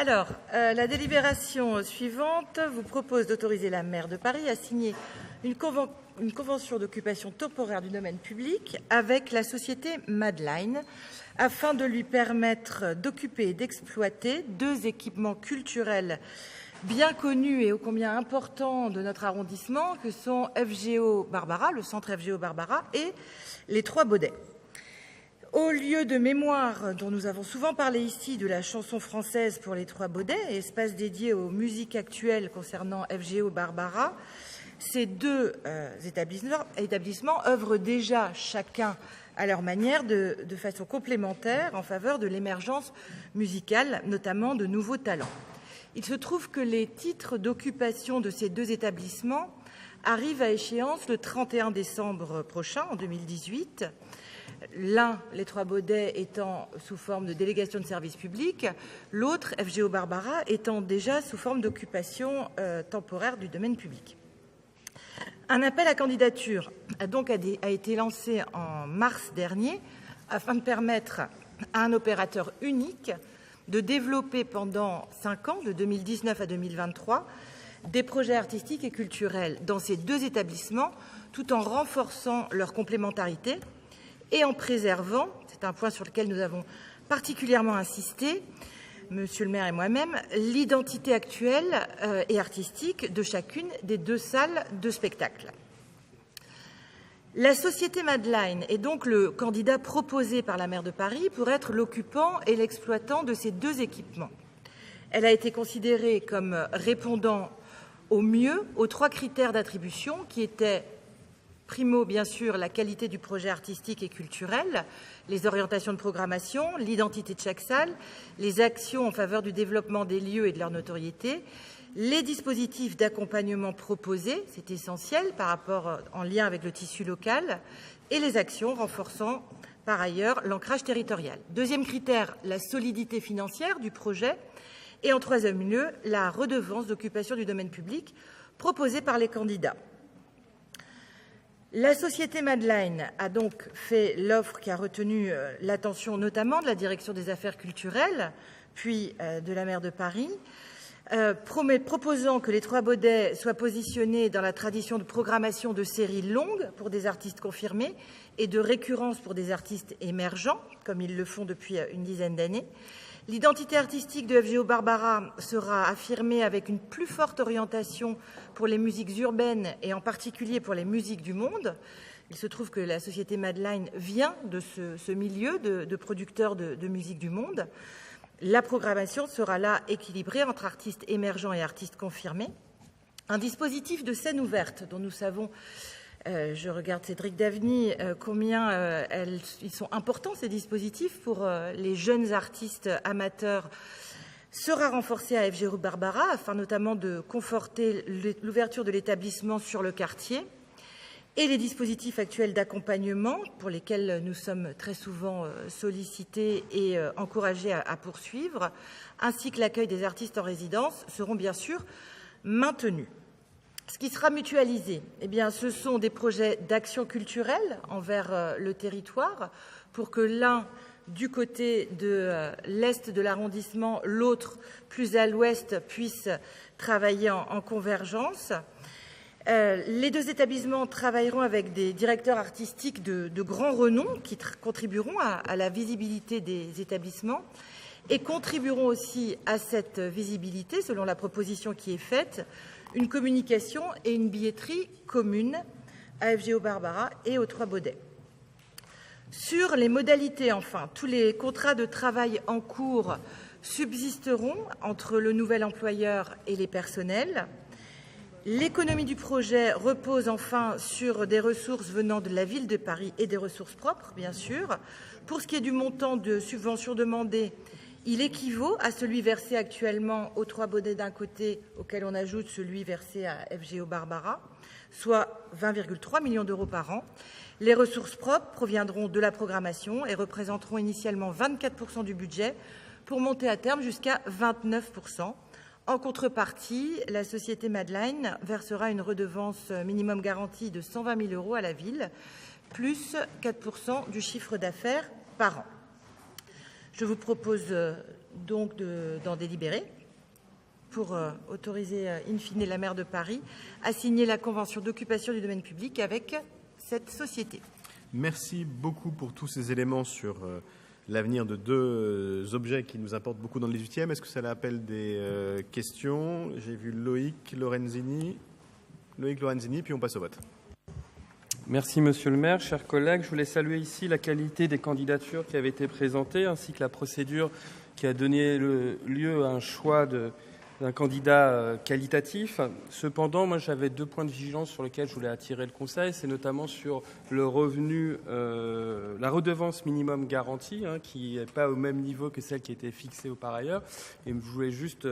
Alors, la délibération suivante vous propose d'autoriser la maire de Paris à signer une convention d'occupation temporaire du domaine public avec la société Madline afin de lui permettre d'occuper et d'exploiter deux équipements culturels bien connus et ô combien importants de notre arrondissement que sont FGO Barbara, le centre FGO Barbara et les Trois Baudets. Au lieu de mémoire dont nous avons souvent parlé ici de la chanson française pour les Trois Baudets, espace dédié aux musiques actuelles concernant FGO Barbara, ces deux établissements œuvrent déjà chacun à leur manière de façon complémentaire en faveur de l'émergence musicale, notamment de nouveaux talents. Il se trouve que les titres d'occupation de ces deux établissements arrivent à échéance le 31 décembre prochain, en 2018. L'un, les Trois Baudets, étant sous forme de délégation de service public, l'autre, FGO Barbara, étant déjà sous forme d'occupation temporaire du domaine public. Un appel à candidature a été lancé en mars dernier afin de permettre à un opérateur unique de développer pendant 5 ans, de 2019 à 2023, des projets artistiques et culturels dans ces deux établissements, tout en renforçant leur complémentarité et en préservant, c'est un point sur lequel nous avons particulièrement insisté, Monsieur le maire et moi-même, l'identité actuelle et artistique de chacune des deux salles de spectacle. La société Madline est donc le candidat proposé par la maire de Paris pour être l'occupant et l'exploitant de ces deux équipements. Elle a été considérée comme répondant au mieux aux 3 critères d'attribution qui étaient primo, bien sûr, la qualité du projet artistique et culturel, les orientations de programmation, l'identité de chaque salle, les actions en faveur du développement des lieux et de leur notoriété, les dispositifs d'accompagnement proposés, c'est essentiel par rapport en lien avec le tissu local, et les actions renforçant par ailleurs l'ancrage territorial. Deuxième critère, la solidité financière du projet. Et en troisième lieu, la redevance d'occupation du domaine public proposée par les candidats. La société Madline a donc fait l'offre qui a retenu l'attention notamment de la direction des affaires culturelles, puis de la maire de Paris, proposant que les Trois Baudets soient positionnés dans la tradition de programmation de séries longues pour des artistes confirmés et de récurrence pour des artistes émergents, comme ils le font depuis une dizaine d'années. L'identité artistique de FGO Barbara sera affirmée avec une plus forte orientation pour les musiques urbaines et en particulier pour les musiques du monde. Il se trouve que la société Madline vient de ce milieu de producteurs de musique du monde. La programmation sera là équilibrée entre artistes émergents et artistes confirmés. Un dispositif de scène ouverte dont nous savons, je regarde Cédric Daveny, combien ils sont importants ces dispositifs pour les jeunes artistes amateurs, sera renforcé à FGO Barbara afin notamment de conforter l'ouverture de l'établissement sur le quartier et les dispositifs actuels d'accompagnement pour lesquels nous sommes très souvent sollicités et encouragés à poursuivre, ainsi que l'accueil des artistes en résidence seront bien sûr maintenus. Ce qui sera mutualisé, eh bien, ce sont des projets d'action culturelle envers le territoire pour que l'un, du côté de l'est de l'arrondissement, l'autre, plus à l'ouest, puisse travailler en convergence. Les deux établissements travailleront avec des directeurs artistiques de grand renom qui contribueront à la visibilité des établissements et contribueront aussi à cette visibilité, selon la proposition qui est faite, une communication et une billetterie communes à FGO Barbara et aux Trois Baudets. Sur les modalités, enfin, tous les contrats de travail en cours subsisteront entre le nouvel employeur et les personnels. L'économie du projet repose enfin sur des ressources venant de la ville de Paris et des ressources propres, bien sûr. Pour ce qui est du montant de subvention demandé, il équivaut à celui versé actuellement aux Trois Baudets d'un côté, auquel on ajoute celui versé à FGO Barbara, soit 20,3 millions d'euros par an. Les ressources propres proviendront de la programmation et représenteront initialement 24% du budget pour monter à terme jusqu'à 29%. En contrepartie, la société Madline versera une redevance minimum garantie de 120 000 euros à la ville, plus 4% du chiffre d'affaires par an. Je vous propose donc d'en délibérer pour autoriser in fine la maire de Paris à signer la convention d'occupation du domaine public avec cette société. Merci beaucoup pour tous ces éléments sur l'avenir de deux objets qui nous importent beaucoup dans le 18e. Est-ce que ça appelle des questions? J'ai vu Loïc Lorenzini, puis on passe au vote. Merci Monsieur le maire, chers collègues. Je voulais saluer ici la qualité des candidatures qui avaient été présentées ainsi que la procédure qui a donné lieu à un choix d'un candidat qualitatif. Cependant, moi j'avais 2 points de vigilance sur lesquels je voulais attirer le Conseil. C'est notamment sur le revenu, la redevance minimum garantie, qui n'est pas au même niveau que celle qui était fixée par ailleurs. Et je voulais juste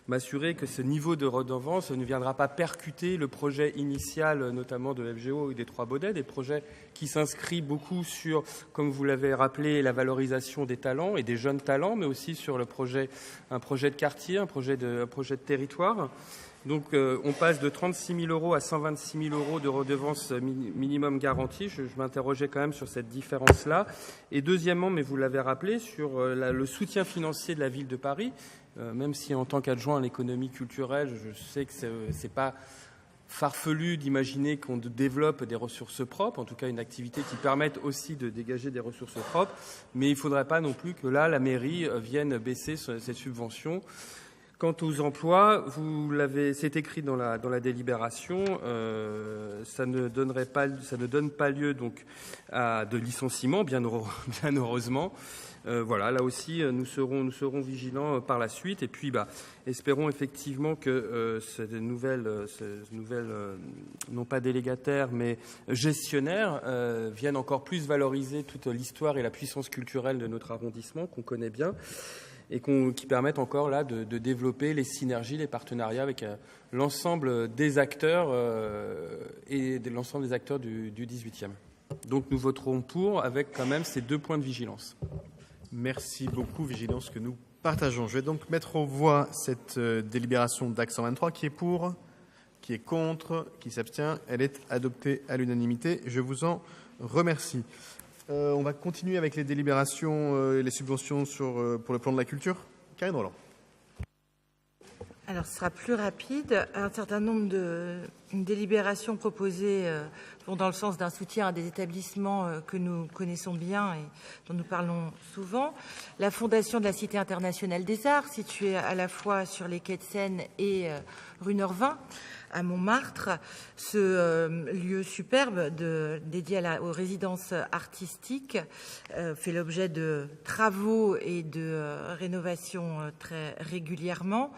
m'assurer que ce niveau de redevance ne viendra pas percuter le projet initial, notamment de FGO et des Trois Baudets, des projets qui s'inscrivent beaucoup sur, comme vous l'avez rappelé, la valorisation des talents et des jeunes talents, mais aussi sur un projet de quartier, un projet de territoire. Donc on passe de 36 000 euros à 126 000 euros de redevance minimum garantie. Je m'interrogeais quand même sur cette différence-là. Et deuxièmement, mais vous l'avez rappelé, sur le soutien financier de la ville de Paris, même si en tant qu'adjoint à l'économie culturelle, je sais que c'est pas farfelu d'imaginer qu'on développe des ressources propres, en tout cas une activité qui permette aussi de dégager des ressources propres, mais il ne faudrait pas non plus que là, la mairie vienne baisser cette subvention. Quant aux emplois, c'est écrit dans la délibération, ça ne donne pas lieu donc à de licenciement, bien heureusement. Voilà, là aussi, nous serons vigilants par la suite. Et puis, espérons effectivement que ces nouvelles, non pas délégataires, mais gestionnaires, viennent encore plus valoriser toute l'histoire et la puissance culturelle de notre arrondissement, qu'on connaît bien, et qui permettent encore là de développer les synergies, les partenariats avec l'ensemble des acteurs et de l'ensemble des acteurs du 18e. Donc nous voterons pour, avec quand même ces 2 points de vigilance. Merci beaucoup, vigilance que nous partageons. Je vais donc mettre aux voix cette délibération d'Act 123. Qui est pour? Qui est contre? Qui s'abstient? Elle est adoptée à l'unanimité. Je vous en remercie. On va continuer avec les délibérations et les subventions pour le plan de la culture. Karine Roland. Alors, ce sera plus rapide. Un certain nombre de délibérations proposées vont dans le sens d'un soutien à des établissements que nous connaissons bien et dont nous parlons souvent. La Fondation de la Cité internationale des arts, située à la fois sur les quais de Seine et rue Norvin, à Montmartre. Ce lieu superbe dédié aux résidences artistiques fait l'objet de travaux et de rénovations très régulièrement.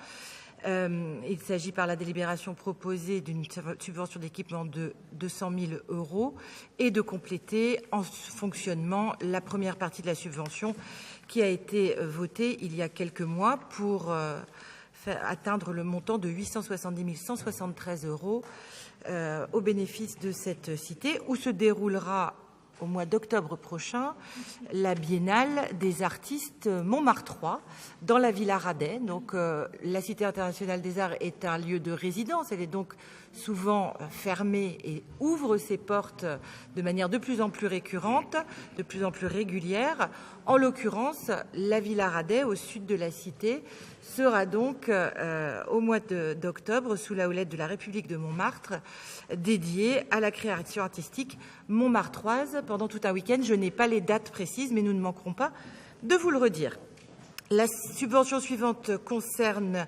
Il s'agit par la délibération proposée d'une subvention d'équipement de 200 000 euros et de compléter en fonctionnement la première partie de la subvention qui a été votée il y a quelques mois pour atteindre le montant de 870 173 euros au bénéfice de cette cité où se déroulera au mois d'octobre prochain la Biennale des artistes montmartrois dans la Villa Radet. Donc la Cité internationale des arts est un lieu de résidence, elle est donc souvent fermée et ouvre ses portes de manière de plus en plus récurrente, de plus en plus régulière. En l'occurrence, la Villa Radet, au sud de la cité, sera donc au mois d'octobre, sous la houlette de la République de Montmartre, dédiée à la création artistique montmartroise pendant tout un week-end. Je n'ai pas les dates précises, mais nous ne manquerons pas de vous le redire. La subvention suivante concerne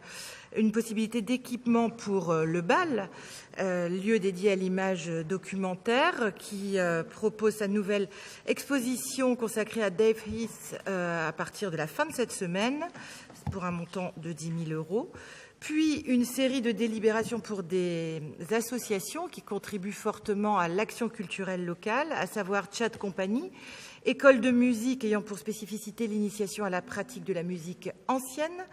une possibilité d'équipement pour le BAL, lieu dédié à l'image documentaire, qui propose sa nouvelle exposition consacrée à Dave Heath à partir de la fin de cette semaine, pour un montant de 10 000 euros. Puis une série de délibérations pour des associations qui contribuent fortement à l'action culturelle locale, à savoir Tchad Compagnie, école de musique ayant pour spécificité l'initiation à la pratique de la musique ancienne.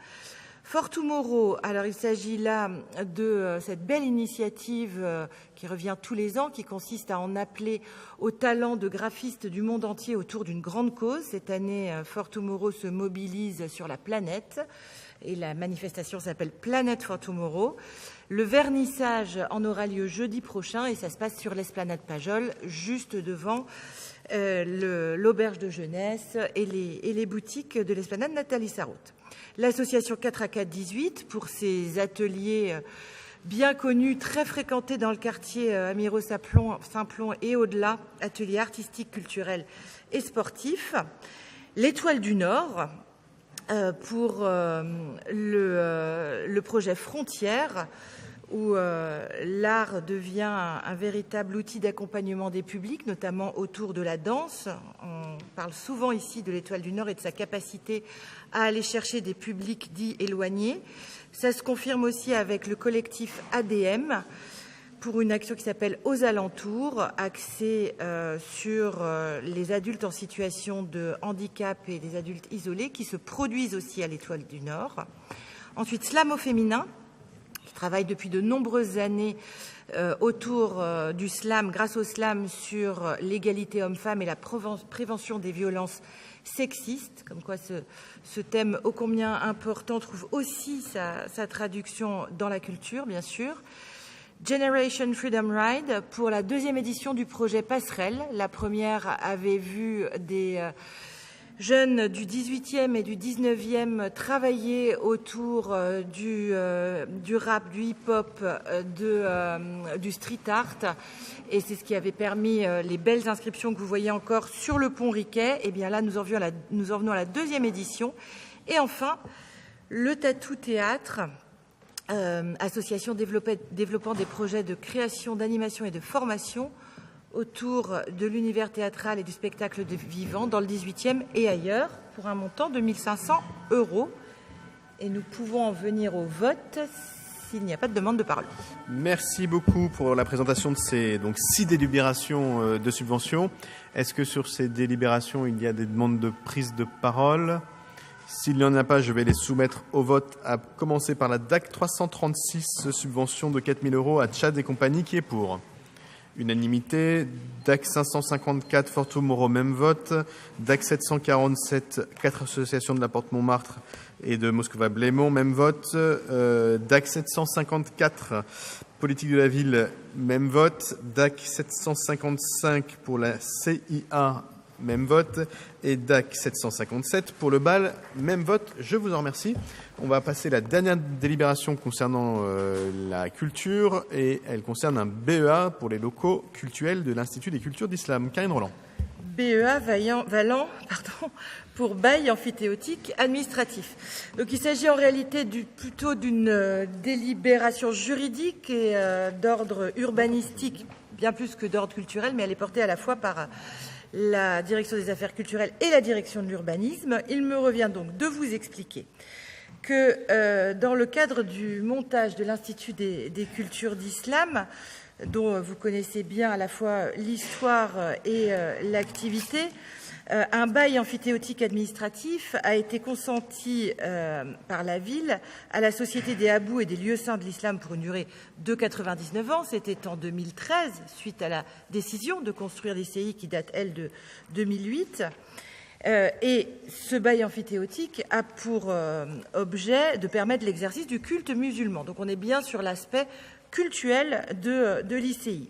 For Tomorrow, alors il s'agit là de cette belle initiative qui revient tous les ans, qui consiste à en appeler aux talents de graphistes du monde entier autour d'une grande cause. Cette année, For Tomorrow se mobilise sur la planète et la manifestation s'appelle Planet for Tomorrow. Le vernissage en aura lieu jeudi prochain et ça se passe sur l'esplanade Pajol, juste devant l'auberge de jeunesse et les boutiques de l'esplanade Nathalie Sarraute. l'association 4AK18 pour ses ateliers bien connus, très fréquentés dans le quartier Amiraux-Simplon et au-delà, ateliers artistiques, culturels et sportifs. L'Étoile du Nord pour le projet Frontières, où l'art devient un véritable outil d'accompagnement des publics, notamment autour de la danse. On parle souvent ici de l'Étoile du Nord et de sa capacité à aller chercher des publics dits éloignés. Ça se confirme aussi avec le collectif ADM pour une action qui s'appelle Aux alentours, axée sur les adultes en situation de handicap et des adultes isolés qui se produisent aussi à l'Étoile du Nord. Ensuite, Slam au féminin, qui travaille depuis de nombreuses années autour du slam, grâce au slam, sur l'égalité homme-femme et la prévention des violences sexistes. Comme quoi ce thème ô combien important trouve aussi sa traduction dans la culture, bien sûr. Generation Freedom Ride pour la 2e édition du projet Passerelle. La première avait vu des jeunes du 18e et du 19e travailler autour du rap, du hip-hop, du street art. Et c'est ce qui avait permis les belles inscriptions que vous voyez encore sur le pont Riquet. Et bien là, nous en venons à la 2e édition. Et enfin, le Tatou Théâtre, association développant des projets de création, d'animation et de formation autour de l'univers théâtral et du spectacle vivant dans le 18e et ailleurs, pour un montant de 1 500 €. Et nous pouvons en venir au vote s'il n'y a pas de demande de parole. Merci beaucoup pour la présentation de ces 6 délibérations de subventions. Est-ce que sur ces délibérations, il y a des demandes de prise de parole ? S'il n'y en a pas, je vais les soumettre au vote, à commencer par la DAC 336, subvention de 4 000 € à Tchad et compagnie, qui est pour. Unanimité. DAC 554, Forteau-Moreau, même vote. DAC 747, 4 associations de la Porte Montmartre et de Moscova-Blémont, même vote. DAC 754, politique de la ville, même vote. DAC 755 pour la CIA, même vote. Et DAC 757 pour le bal, même vote. Je vous en remercie. On va passer à la dernière délibération concernant la culture, et elle concerne un BEA pour les locaux cultuels de l'Institut des cultures d'Islam. Karine Roland. BEA Valant, pour bail amphithéotique administratif. Donc il s'agit en réalité plutôt d'une délibération juridique et d'ordre urbanistique, bien plus que d'ordre culturel, mais elle est portée à la fois par la direction des affaires culturelles et la direction de l'urbanisme. Il me revient donc de vous expliquer que dans le cadre du montage de l'Institut des cultures d'Islam, dont vous connaissez bien à la fois l'histoire et l'activité, un bail amphithéotique administratif a été consenti par la ville à la Société des Habous et des lieux saints de l'islam pour une durée de 99 ans. C'était en 2013, suite à la décision de construire l'ICI qui date, elle, de 2008. Et ce bail amphithéotique a pour objet de permettre l'exercice du culte musulman. Donc on est bien sur l'aspect cultuel de l'ICI.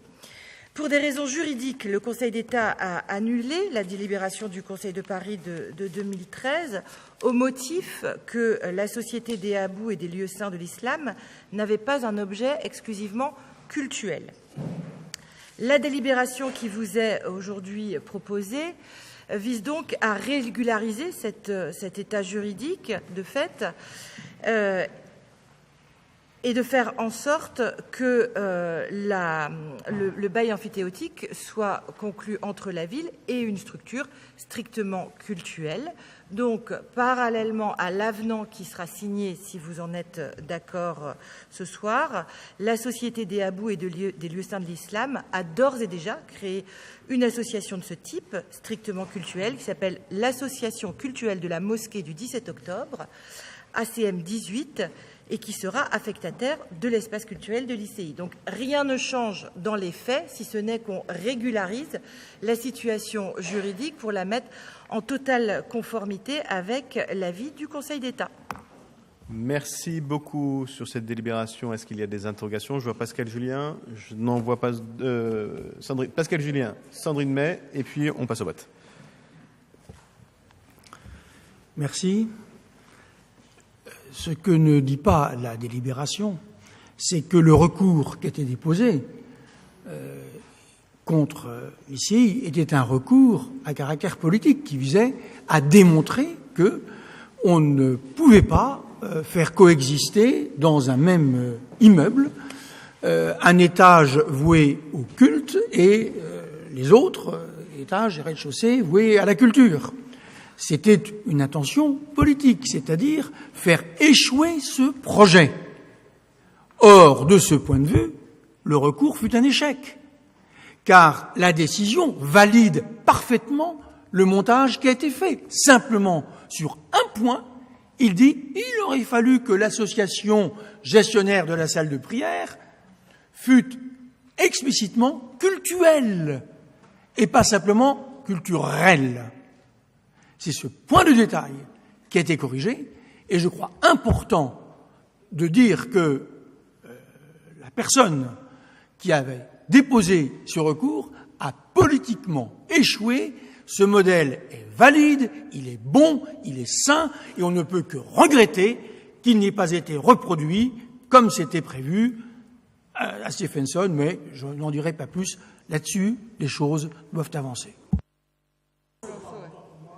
Pour des raisons juridiques, le Conseil d'État a annulé la délibération du Conseil de Paris de 2013 au motif que la Société des Habous et des lieux saints de l'islam n'avait pas un objet exclusivement cultuel. La délibération qui vous est aujourd'hui proposée vise donc à régulariser cet état juridique de fait et de faire en sorte que le bail amphithéotique soit conclu entre la ville et une structure strictement cultuelle. Donc, parallèlement à l'avenant qui sera signé, si vous en êtes d'accord ce soir, la Société des Habous et des lieux saints de l'islam a d'ores et déjà créé une association de ce type, strictement cultuelle, qui s'appelle l'Association cultuelle de la mosquée du 17 octobre, ACM 18, et qui sera affectataire de l'espace culturel de l'ICI. Donc rien ne change dans les faits, si ce n'est qu'on régularise la situation juridique pour la mettre en totale conformité avec l'avis du Conseil d'État. Merci beaucoup sur cette délibération. Est-ce qu'il y a des interrogations? Je vois Pascal Julien. Je n'en vois pas. Pascal Julien, Sandrine May, et puis on passe au vote. Merci. Ce que ne dit pas la délibération, c'est que le recours qui a été déposé contre ici était un recours à caractère politique qui visait à démontrer que on ne pouvait pas faire coexister dans un même immeuble un étage voué au culte et les autres étages et rez-de-chaussée voués à la culture. C'était une intention politique, c'est-à-dire faire échouer ce projet. Or, de ce point de vue, le recours fut un échec, car la décision valide parfaitement le montage qui a été fait. Simplement, sur un point, il dit il aurait fallu que l'association gestionnaire de la salle de prière fût explicitement cultuelle et pas simplement culturelle. C'est ce point de détail qui a été corrigé, et je crois important de dire que la personne qui avait déposé ce recours a politiquement échoué. Ce modèle est valide, il est bon, il est sain, et on ne peut que regretter qu'il n'ait pas été reproduit comme c'était prévu à Stephenson, mais je n'en dirai pas plus. Là-dessus, les choses doivent avancer.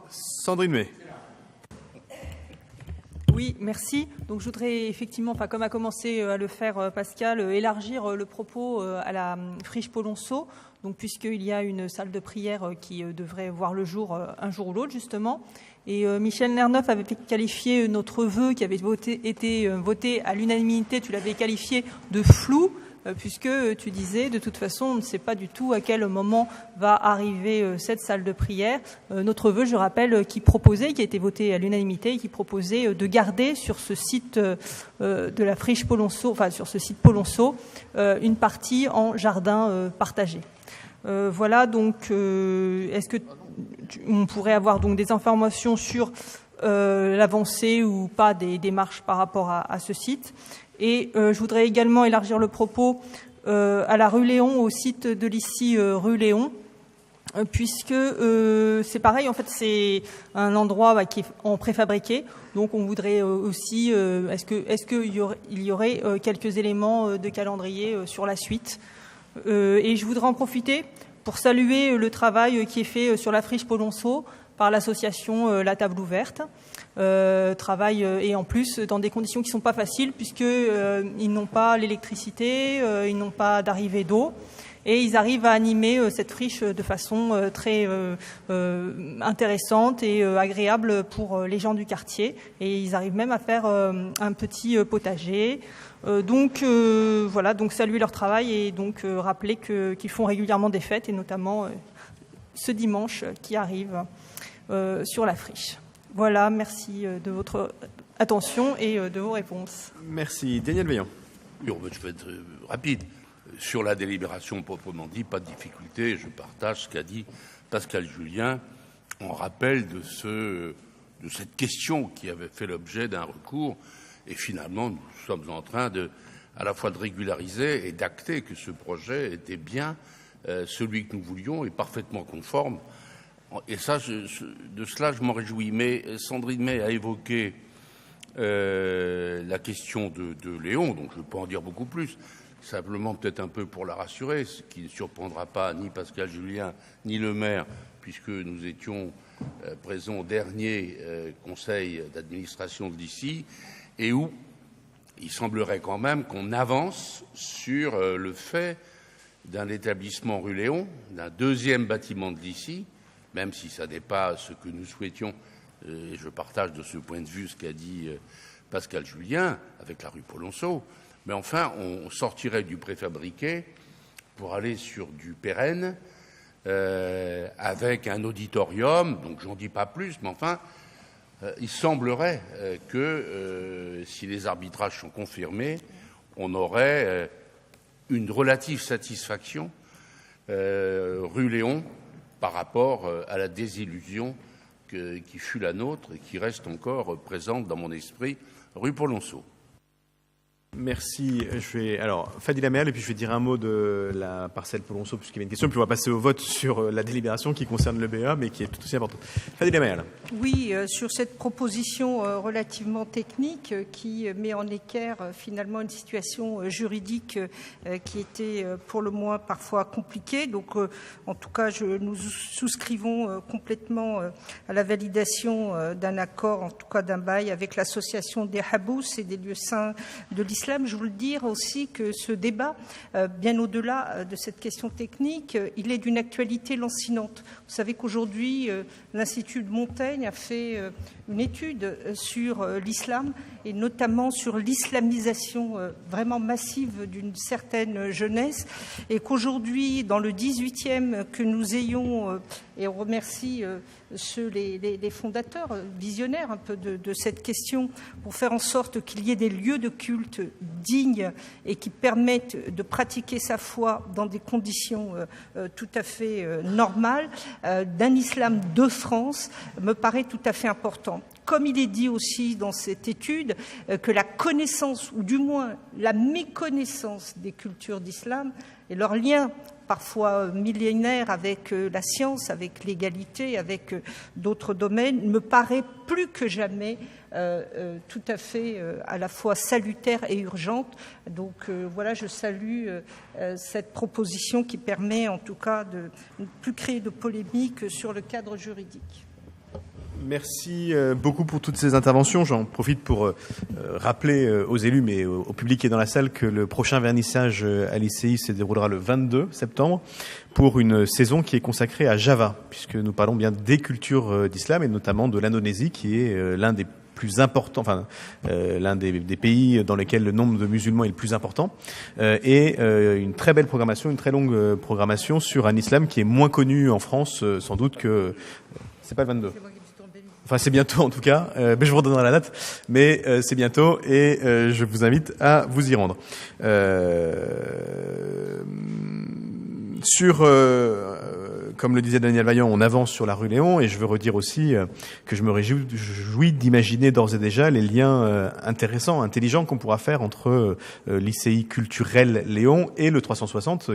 Sandrine May. Oui, merci. Donc, je voudrais effectivement, comme a commencé à le faire Pascal, élargir le propos à la friche Polonceau. Donc, puisqu'il y a une salle de prière qui devrait voir le jour un jour ou l'autre, justement. Et Michel Lerneuf avait qualifié notre vœu qui avait été voté à l'unanimité, tu l'avais qualifié de flou, puisque tu disais, de toute façon, on ne sait pas du tout à quel moment va arriver cette salle de prière. Notre vœu, je rappelle, qui a été voté à l'unanimité, qui proposait de garder sur ce site de la friche Polonceau, sur ce site Polonceau, une partie en jardin partagé. Voilà, donc, est-ce que on pourrait avoir donc des informations sur l'avancée ou pas des démarches par rapport à ce site? Et je voudrais également élargir le propos à la rue Léon, au site de l'ici rue Léon, puisque c'est pareil, en fait, c'est un endroit qui est en préfabriqué. Donc, on voudrait aussi, est-ce qu'il y aurait quelques éléments de calendrier sur la suite? Et je voudrais en profiter pour saluer le travail qui est fait sur la friche Polonceau par l'association La Table Ouverte. Travail et en plus dans des conditions qui ne sont pas faciles puisque ils n'ont pas l'électricité, ils n'ont pas d'arrivée d'eau et ils arrivent à animer cette friche de façon très intéressante et agréable pour les gens du quartier, et ils arrivent même à faire un petit potager. Donc voilà, donc saluer leur travail et donc rappeler qu'ils font régulièrement des fêtes, et notamment ce dimanche qui arrive sur la friche. Voilà, merci de votre attention et de vos réponses. Merci. Daniel Veillant. Oui, je vais être rapide. Sur la délibération proprement dit, pas de difficulté. Je partage ce qu'a dit Pascal Julien en rappel de cette question qui avait fait l'objet d'un recours. Et finalement, nous sommes en train à la fois de régulariser et d'acter que ce projet était bien celui que nous voulions et parfaitement conforme. Et ça, de cela, je m'en réjouis. Mais Sandrine May a évoqué la question de Léon, donc je ne vais pas en dire beaucoup plus. Simplement, peut-être un peu pour la rassurer, ce qui ne surprendra pas ni Pascal Julien ni le maire, puisque nous étions présents au dernier conseil d'administration de l'ICI, et où il semblerait quand même qu'on avance sur le fait d'un établissement rue Léon, d'un deuxième bâtiment de l'ICI, même si ça n'est pas ce que nous souhaitions, et je partage de ce point de vue ce qu'a dit Pascal Julien avec la rue Polonceau, mais enfin, on sortirait du préfabriqué pour aller sur du pérenne, avec un auditorium, donc j'en dis pas plus, mais enfin, il semblerait que si les arbitrages sont confirmés, on aurait une relative satisfaction rue Léon par rapport à la désillusion qui fut la nôtre et qui reste encore présente dans mon esprit, rue Polonceau. Merci. Je vais Fadila Meal, et puis je vais dire un mot de la parcelle Polonceau puisqu'il y avait une question, puis on va passer au vote sur la délibération qui concerne le BEA, mais qui est tout aussi importante. Fadila Meal. Oui, sur cette proposition relativement technique qui met en équerre finalement une situation juridique qui était pour le moins parfois compliquée. Donc, en tout cas, nous souscrivons complètement à la validation d'un accord, en tout cas d'un bail, avec l'association des Habous et des lieux saints de l'islam. Je voulais dire aussi que ce débat, bien au-delà de cette question technique, il est d'une actualité lancinante. Vous savez qu'aujourd'hui, l'Institut de Montaigne a fait une étude sur l'islam et notamment sur l'islamisation vraiment massive d'une certaine jeunesse, et qu'aujourd'hui, dans le 18e, que nous ayons, et on remercie les fondateurs visionnaires un peu de cette question, pour faire en sorte qu'il y ait des lieux de culte dignes et qui permettent de pratiquer sa foi dans des conditions tout à fait normales, d'un islam de France, me paraît tout à fait important. Comme il est dit aussi dans cette étude, que la connaissance, ou du moins la méconnaissance des cultures d'islam et leur lien parfois millénaire avec la science, avec l'égalité, avec d'autres domaines, me paraît plus que jamais tout à fait à la fois salutaire et urgente. Donc voilà, je salue cette proposition qui permet en tout cas de ne plus créer de polémique sur le cadre juridique. Merci beaucoup pour toutes ces interventions. J'en profite pour rappeler aux élus, mais au public qui est dans la salle, que le prochain vernissage à l'ICI se déroulera le 22 septembre pour une saison qui est consacrée à Java, puisque nous parlons bien des cultures d'islam et notamment de l'Indonésie, qui est l'un des plus important, l'un des pays dans lesquels le nombre de musulmans est le plus important, et une très belle programmation, une très longue programmation sur un islam qui est moins connu en France, sans doute que... C'est pas le 22. Enfin, c'est bientôt en tout cas, mais je vous redonnerai la date, mais c'est bientôt et je vous invite à vous y rendre. Comme le disait Daniel Vaillant, on avance sur la rue Léon, et je veux redire aussi que je me réjouis d'imaginer d'ores et déjà les liens intéressants, intelligents qu'on pourra faire entre l'ICI culturel Léon et le 360,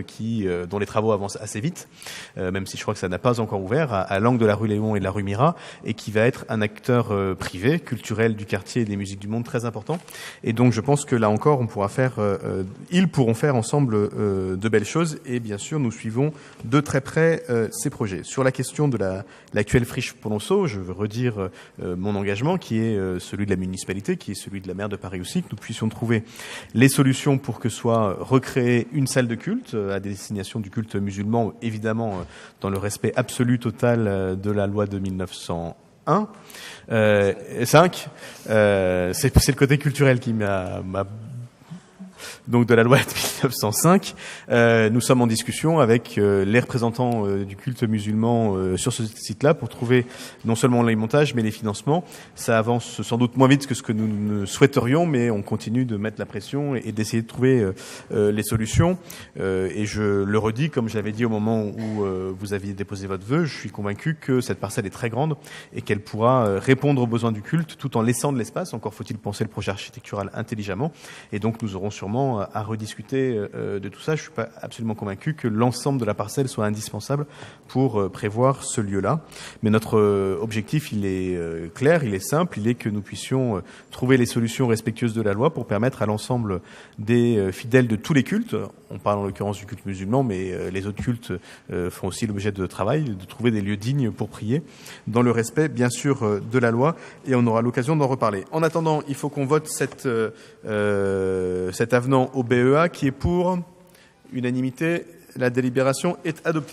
dont les travaux avancent assez vite, même si je crois que ça n'a pas encore ouvert, à l'angle de la rue Léon et de la rue Mira, et qui va être un acteur privé, culturel du quartier et des musiques du monde très important. Et donc je pense que là encore, ils pourront faire ensemble de belles choses, et bien sûr nous suivons de très près ces projets. Sur la question de l'actuelle friche Polonceau, je veux redire mon engagement, qui est celui de la municipalité, qui est celui de la maire de Paris aussi, que nous puissions trouver les solutions pour que soit recréée une salle de culte à destination du culte musulman, évidemment dans le respect absolu total de la loi de 1901. 5. C'est le côté culturel qui m'a donc de la loi de 1905. Nous sommes en discussion avec les représentants du culte musulman sur ce site-là pour trouver non seulement les montages mais les financements. Ça avance sans doute moins vite que ce que nous ne souhaiterions, mais on continue de mettre la pression et d'essayer de trouver les solutions. Et je le redis, comme je l'avais dit au moment où vous aviez déposé votre vœu, je suis convaincu que cette parcelle est très grande et qu'elle pourra répondre aux besoins du culte tout en laissant de l'espace. Encore faut-il penser le projet architectural intelligemment. Et donc nous aurons sûrement à rediscuter de tout ça. Je suis pas absolument convaincu que l'ensemble de la parcelle soit indispensable pour prévoir ce lieu-là. Mais notre objectif, il est clair, il est simple, il est que nous puissions trouver les solutions respectueuses de la loi pour permettre à l'ensemble des fidèles de tous les cultes, on parle en l'occurrence du culte musulman, mais les autres cultes font aussi l'objet de travail, de trouver des lieux dignes pour prier, dans le respect, bien sûr, de la loi, et on aura l'occasion d'en reparler. En attendant, il faut qu'on vote cet avenant au BEA qui est pour unanimité. La délibération est adoptée.